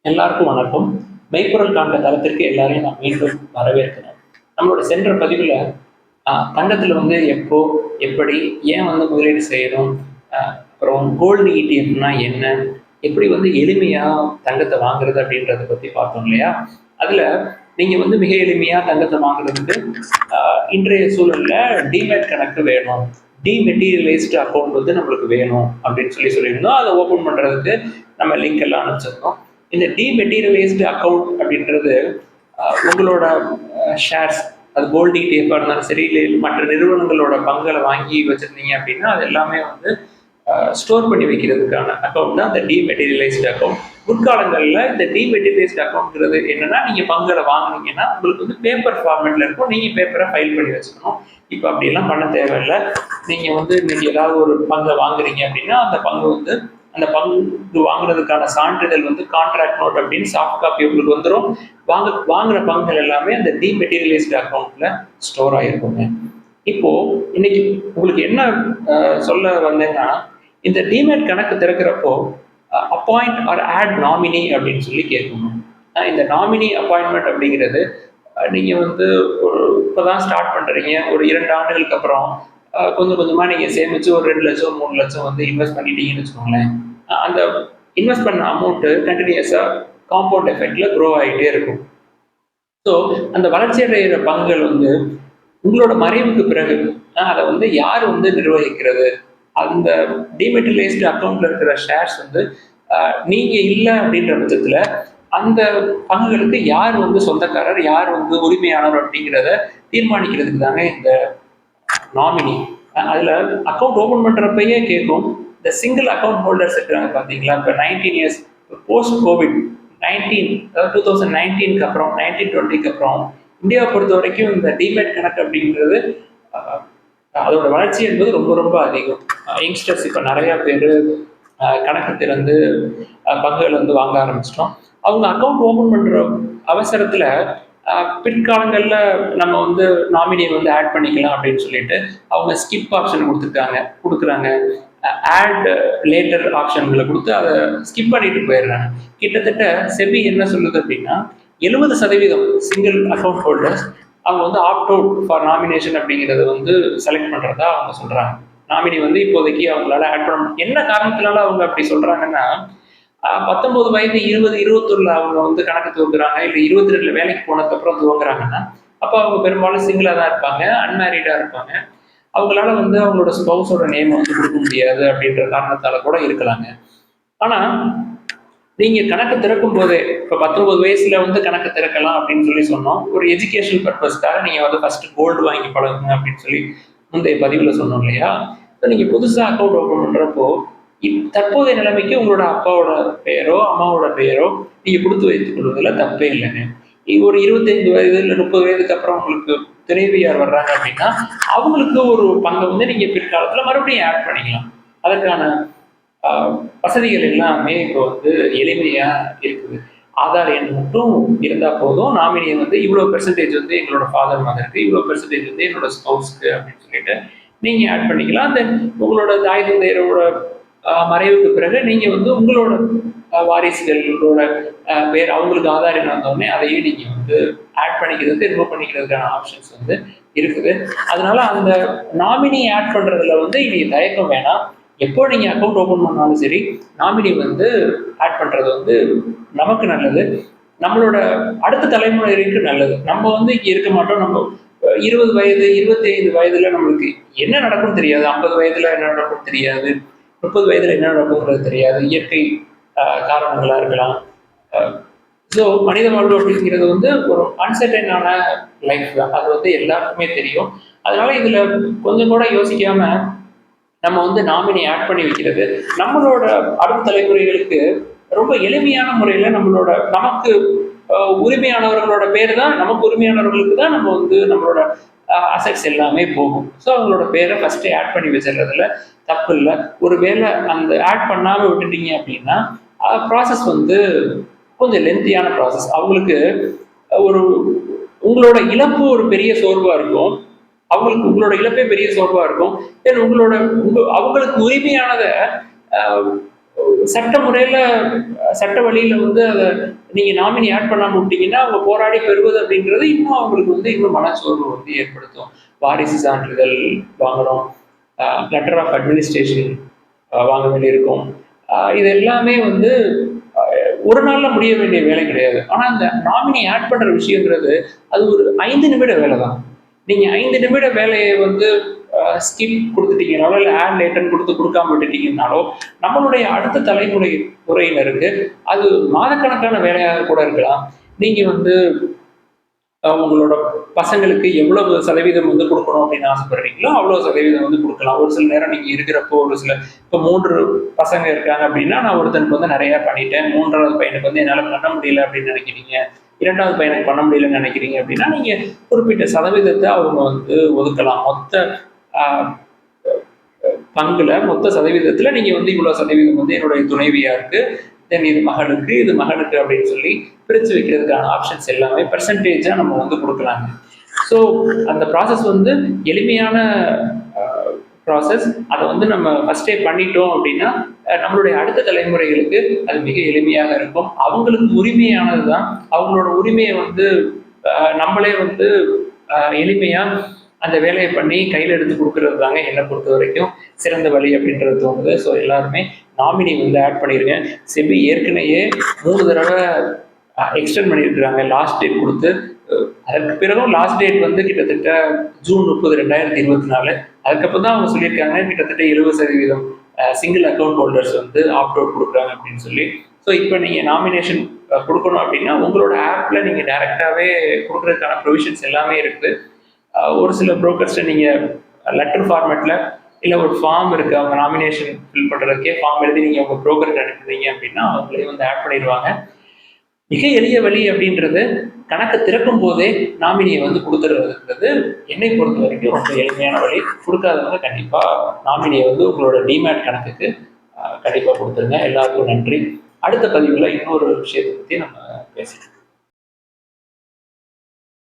எல்லாருக்கும் வணக்கம். மெய்ப்பொருள் காண்க தளத்திற்கு எல்லாரையும் நான் மீண்டும் வரவேற்கிறேன். நம்மளோட சென்ற பதிவுல தங்கத்துல வந்து எப்போ, எப்படி, ஏன் வந்து முதலீடு செய்யணும்? அப்புறம் கோல்டு இடிஎஃப்னா என்ன? எப்படி வந்து எளிமையா தங்கத்த வாங்குறது அப்படின்றத பத்தி பார்த்தோம் இல்லையா? அதுல நீங்க வந்து மிக எளிமையா தங்கத்த வாங்குறதுக்கு இன்றைய சூழல்ல டிமேட் கணக்கு வேணும். டிமெட்டீரியலைஸ்டு அக்கவுண்ட் வந்து நம்மளுக்கு வேணும் அப்படின்னு சொல்லியிருந்தோம். அதை ஓப்பன் பண்றதுக்கு நம்ம லிங்க் எல்லாம் அனுப்பிச்சிருந்தோம். இந்த டிமெட்டீரியலைஸ்டு அக்கவுண்ட் அப்படின்றது உங்களோட ஷேர்ஸ், அது கோல்டு இடிஎஃபாக இருந்தாலும் சரி, இல்லை மற்ற நிறுவனங்களோட பங்களை வாங்கி வச்சிருந்தீங்க அப்படின்னா அது எல்லாமே வந்து ஸ்டோர் பண்ணி வைக்கிறதுக்கான அக்கௌண்ட் தான் இந்த டிமெட்டீரியலைஸ்டு அக்கௌண்ட். முற்காலங்களில் இந்த டிமெட்டீரியலைஸ்டு அக்கௌண்ட்ங்கிறது என்னன்னா, நீங்கள் பங்குகளை வாங்கினீங்கன்னா உங்களுக்கு வந்து பேப்பர் ஃபார்மேட்டில் இருக்கும், நீங்கள் பேப்பரை ஃபைல் பண்ணி வச்சுக்கணும். இப்போ அப்படியெல்லாம் பண்ண தேவையில்லை. நீங்கள் வந்து இன்னைக்கு ஏதாவது ஒரு பங்கை வாங்குறீங்க அப்படின்னா அந்த பங்கு வாங்குறதுக்கான சான்றிதழ் வந்து கான்ட்ராக்ட் நோட் அப்படின்னு சாஃப்ட் காப்பி உங்களுக்கு வந்துடும். வாங்குற பங்குகள் எல்லாமே அந்த டிமெட்டீரியலைஸ்டு அக்கௌண்ட்ல ஸ்டோர் ஆகிருக்குங்க. இப்போ இன்னைக்கு உங்களுக்கு என்ன சொல்ல வந்தேன்னா, இந்த டிமேட் கணக்கு திறக்கிறப்போ அப்பாயிண்ட் ஆர் ஆட் நாமினி அப்படின்னு சொல்லி கேட்கணும். இந்த நாமினி அப்பாயின்மெண்ட் அப்படிங்கிறது நீங்கள் வந்து இப்போதான் ஸ்டார்ட் பண்ணுறீங்க, ஒரு 2 ஆண்டுகளுக்கு அப்புறம் கொஞ்சம் கொஞ்சமாக நீங்கள் சேமித்து ஒரு 2 லட்சம் 3 லட்சம் வந்து இன்வெஸ்ட் பண்ணிட்டீங்கன்னு வச்சுக்கோங்களேன். அந்த இன்வெஸ்ட் பண்ண அமௌண்ட்டு கண்டினியூஸாக காம்பவுண்ட் எஃபெக்ட்ல க்ரோ ஆகிட்டே இருக்கும். ஸோ அந்த வளர்ச்சி அடைகிற பங்குகள் வந்து உங்களோட மறைவுக்கு பிறகு அதை வந்து யார் வந்து நிர்வகிக்கிறது? அந்த டிமெட்டீரியலைஸ்டு அக்கௌண்ட்ல இருக்கிற ஷேர்ஸ் வந்து நீங்க இல்லை அப்படின்ற பட்சத்துல அந்த பங்குகளுக்கு யார் வந்து சொந்தக்காரர், யார் வந்து உரிமையாளர் அப்படிங்கிறத தீர்மானிக்கிறதுக்கு தாங்க இந்த நாமினி. அதுல அக்கௌண்ட் ஓபன் பண்றப்பயே கேட்கும், இந்த சிங்கிள் அக்கௌண்ட் ஹோல்டர்ஸ் இருக்கிறாங்க பாத்தீங்களா? இப்போ 19 இயர்ஸ் போஸ்ட் கோவிட் 19, அதாவது 2019க்கு அப்புறம் 1920க்கு அப்புறம் இந்தியாவை பொறுத்த வரைக்கும் இந்த டிமேட் கணக்கு அப்படிங்கிறது அதோட வளர்ச்சி என்பது ரொம்ப ரொம்ப அதிகம். யங்ஸ்டர்ஸ் இப்போ நிறைய பேர் கணக்கு திறந்து பங்குகள் வந்து வாங்க ஆரம்பிச்சிட்டோம். அவங்க அக்கௌண்ட் ஓபன் பண்ற அவசரத்துல பிற்காலங்களில் நம்ம வந்து நாமினியை வந்து ஆட் பண்ணிக்கலாம் அப்படின்னு சொல்லிட்டு அவங்க ஸ்கிப் ஆப்ஷன் கொடுக்குறாங்க. ஆட் லேட்டர் ஆப்ஷன்களை கொடுத்து அதை ஸ்கிப் பண்ணிட்டு போயிடுறாங்க. கிட்டத்தட்ட செபி என்ன சொல்லுது அப்படின்னா 70% சிங்கிள் அக்கௌண்ட் ஹோல்டர்ஸ் அவங்க வந்து ஆப்ட் அவுட் ஃபார் நாமினேஷன் அப்படிங்கிறத வந்து செலக்ட் பண்ணுறதா அவங்க சொல்கிறாங்க. நாமினி வந்து இப்போதைக்கு அவங்களால ஆட் பண்ண என்ன காரணத்தினால அவங்க அப்படி சொல்கிறாங்கன்னா, 19 வயது 20 21 அவங்க வந்து கணக்கு துவங்குறாங்க, இல்லை 22 வேலைக்கு போனதுக்கப்புறம் துவங்குறாங்கன்னா அப்போ அவங்க பெரும்பாலும் சிங்கிளாக தான் இருப்பாங்க, அன்மேரிடாக இருப்பாங்க. அவங்களால வந்து அவங்களோட ஸ்பௌஸோட நேம் வந்து கொடுக்க முடியாது அப்படின்ற காரணத்தால கூட இருக்கலாங்க. ஆனால் நீங்கள் கணக்கு திறக்கும் போதே இப்போ 19 வயசுல வந்து கணக்கு திறக்கலாம் அப்படின்னு சொல்லி சொன்னோம். ஒரு எஜுகேஷன் பர்பஸ்க்காக நீங்கள் வந்து ஃபர்ஸ்ட் கோல்டு வாங்கி பழகுங்க அப்படின்னு சொல்லி முந்தைய பதிவில் சொன்னோம் இல்லையா? இப்போ நீங்கள் புதுசாக அக்கௌண்ட் ஓப்பன் பண்ணுறப்போ தற்போதைய நிலைமைக்கு உங்களோட அப்பாவோட பெயரோ அம்மாவோட பெயரோ நீங்கள் கொடுத்து வைத்துக் கொள்வதில் தப்பே இல்லைங்க. ஒரு 25 வயது இல்லை 30 வயதுக்கு அப்புறம் உங்களுக்கு துணைவியார் வர்றாங்க அப்படின்னா அவங்களுக்கு ஒரு பங்கை வந்து நீங்கள் பிற்காலத்தில் மறுபடியும் ஆட் பண்ணிக்கலாம். அதற்கான வசதிகள் எல்லாமே இப்போ வந்து எளிமையா இருக்குது. ஆதார் எண் மட்டும் இருந்தா போதும், நாமினியை வந்து இவ்வளோ பெர்சன்டேஜ் வந்து எங்களோட ஃபாதர் மதருக்கு, இவ்வளோ பெர்சன்டேஜ் வந்து என்னோட ஸ்பௌஸ்க்கு அப்படின்னு சொல்லிட்டு நீங்க ஆட் பண்ணிக்கலாம். தென் உங்களோட தாய் தந்தையரோட மறைவுக்கு பிறகு நீங்க வந்து உங்களோட வாரிசுகளோட பேர் அவங்களுக்கு ஆதார் எண் வந்தோடனே அதையே நீங்க வந்து ஆட் பண்ணிக்கிறது, ரிமூவ் பண்ணிக்கிறதுக்கான ஆப்ஷன்ஸ் வந்து இருக்குது. அதனால அந்த நாமினி ஆட் பண்றதுல வந்து இனி தயக்கம் வேணாம். எப்போ நீங்கள் அக்கௌண்ட் ஓப்பன் பண்ணாலும் சரி, நாமினி வந்து ஆட் பண்ணுறது வந்து நமக்கு நல்லது, நம்மளோட அடுத்த தலைமுறைக்கு நல்லது. நம்ம வந்து இங்கே இருக்க மாட்டோம். நம்ம 20 வயது 25 வயதுல நம்மளுக்கு என்ன நடக்கும் தெரியாது, 50 வயதுல என்ன நடக்கும் தெரியாது, 30 வயதுல என்ன நடக்கும்ன்றது தெரியாது. இயற்கை காரணங்களா இருக்கலாம். ஸோ மனித வாழ்வு அப்படிங்கிறது வந்து ஒரு அன்சர்டைனான லைஃப் தான், அது வந்து எல்லாருக்குமே தெரியும். அதனால இதுல கொஞ்சம் கூட யோசிக்காம நம்ம வந்து நாமினி ஆட் பண்ணி வைக்கிறது நம்மளோட அடுத்த தலைமுறைகளுக்கு ரொம்ப எளிமையான முறையில நமக்கு உரிமையானவர்களோட பேர் தான், நமக்கு உரிமையானவர்களுக்கு தான் நம்ம வந்து நம்மளோட அசெட்ஸ் எல்லாமே போகும். ஸோ அவங்களோட பேரை ஃபர்ஸ்ட் ஆட் பண்ணி வச்சிடறதுல தப்பு இல்லை. ஒருவேளை அந்த ஆட் பண்ணாம விட்டுட்டீங்க அப்படின்னா ப்ராசஸ் வந்து கொஞ்சம் லென்த்தியான ப்ராசஸ். அவங்களுக்கு உங்களோட இழப்பு ஒரு பெரிய சோர்வா இருக்கும், அவங்களுக்கு உங்களோட இழப்பே பெரிய சோர்வா இருக்கும். தென் அவங்களுக்கு உரிமையானதை சட்ட முறையில சட்ட வழியில வந்து அதை நீங்க நாமினி ஆட் பண்ணாம விட்டீங்கன்னா அவங்க போராடி பெறுவது அப்படிங்கிறது இன்னும் அவங்களுக்கு வந்து இன்னும் மனச்சோர்வு வந்து ஏற்படுத்தும். வாரிசு சான்றிதழ் வாங்கணும், லெட்டர் ஆஃப் அட்மினிஸ்ட்ரேஷன் வாங்க வேண்டியிருக்கும். இது எல்லாமே வந்து ஒரு நாள்ல முடிய வேண்டிய வேலை கிடையாது. ஆனா அந்த நாமினி ஆட் பண்ற விஷயங்கிறது அது ஒரு 5 நிமிட வேலை தான். நீங்க 5 நிமிட வேலையை வந்து ஸ்கிப் கொடுத்துட்டீங்கனாலோ, இல்லை ஆட் லேட்டர்னு கொடுக்காம விட்டுட்டீங்கனாலோ, நம்மளுடைய அடுத்த முறையினருக்கு அது மாதக்கணக்கான வேலையாக கூட இருக்கலாம். நீங்க வந்து உங்களோட பசங்களுக்கு எவ்வளவு சதவீதம் வந்து கொடுக்கணும் அப்படின்னு ஆசைப்படுறீங்களோ அவ்வளவு சதவீதம் வந்து கொடுக்கலாம். ஒரு சில நேரம் நீங்க இருக்கிறப்போ ஒரு சில இப்போ 3 பசங்க இருக்காங்க அப்படின்னா நான் ஒருத்தனுக்கு வந்து நிறைய பண்ணிட்டேன், 3வது பையனுக்கு வந்து என்னால் பண்ண முடியல அப்படின்னு நினைக்கிறீங்க, 2வது பையனுக்கு பண்ண முடியலன்னு நினைக்கிறீங்க அப்படின்னா நீங்க குறிப்பிட்ட சதவீதத்தை அவங்க வந்து ஒதுக்கலாம். மொத்த பங்குல மொத்த சதவீதத்துல நீங்க வந்து இவ்வளவு சதவீதம் வந்து என்னுடைய துணைவியாருக்கு, தென் இது மகனுக்கு, இது மகனுக்கு அப்படின்னு சொல்லி பிரித்து வைக்கிறதுக்கான ஆப்ஷன்ஸ் எல்லாமே பெர்சன்டேஜாக நம்ம வந்து கொடுக்கலாங்க. ஸோ அந்த ப்ராசஸ் வந்து எளிமையான ப்ராசஸ். அதை வந்து நம்ம ஃபஸ்ட்டே பண்ணிட்டோம் அப்படின்னா நம்மளுடைய அடுத்த தலைமுறைகளுக்கு அது மிக எளிமையாக இருக்கும். அவங்களுக்கு உரிமையானது தான். அவங்களோட உரிமையை வந்து நம்மளே வந்து எளிமையாக அந்த வேலையை பண்ணி கையில் எடுத்து கொடுக்கறது தாங்க என்னை பொறுத்த வரைக்கும் சிறந்த வழி அப்படின்றது தோணுது. ஸோ எல்லாருமே நாமினி வந்து ஆட் பண்ணிடுங்க. செபி ஏற்கனவே 3 தடவை எக்ஸ்டெண்ட் பண்ணியிருக்கிறாங்க லாஸ்ட் டேட் கொடுத்து. அதற்கு பிறகும் லாஸ்ட் டேட் வந்து கிட்டத்தட்ட ஜூன் 30, 2024. அதுக்கப்புறம் தான் அவங்க சொல்லியிருக்காங்க கிட்டத்தட்ட 70% சிங்கிள் அக்கௌண்ட் ஹோல்டர்ஸ் வந்து ஆப்ட் அவுட் கொடுக்குறாங்க அப்படின்னு சொல்லி. ஸோ இப்போ நீங்கள் நாமினேஷன் கொடுக்கணும் அப்படின்னா உங்களோட ஆப்பில் நீங்கள் டைரெக்டாகவே கொடுக்குறதுக்கான ப்ரொவிஷன்ஸ் எல்லாமே இருக்குது. ஒரு சில ப்ரோக்கர்ஸ்ட்டை நீங்கள் லெட்டர் ஃபார்மேட்டில் இல்லை ஒரு ஃபார்ம் இருக்குது, அவங்க நாமினேஷன் ஃபில் பண்ணுறதுக்கே ஃபார்ம் எழுதி நீங்கள் உங்கள் ப்ரோக்கருக்கு அனுப்புறீங்க அப்படின்னா அவங்களே வந்து ஆட் பண்ணிடுவாங்க. மிக எளிய வழி அப்படின்றது கணக்கை திறக்கும் போதே நாமினியை வந்து கொடுத்துருவதுன்றது என்னை பொறுத்த வரைக்கும் ரொம்ப எளிமையான வழி. கொடுக்காதவங்க கண்டிப்பாக நாமினியை வந்து உங்களோட டிமேட் கணக்குக்கு கண்டிப்பாக கொடுத்துருங்க. எல்லாருக்கும் நன்றி. அடுத்த பதிவில் இன்னொரு விஷயத்தை பற்றி நம்ம பேசலாம்.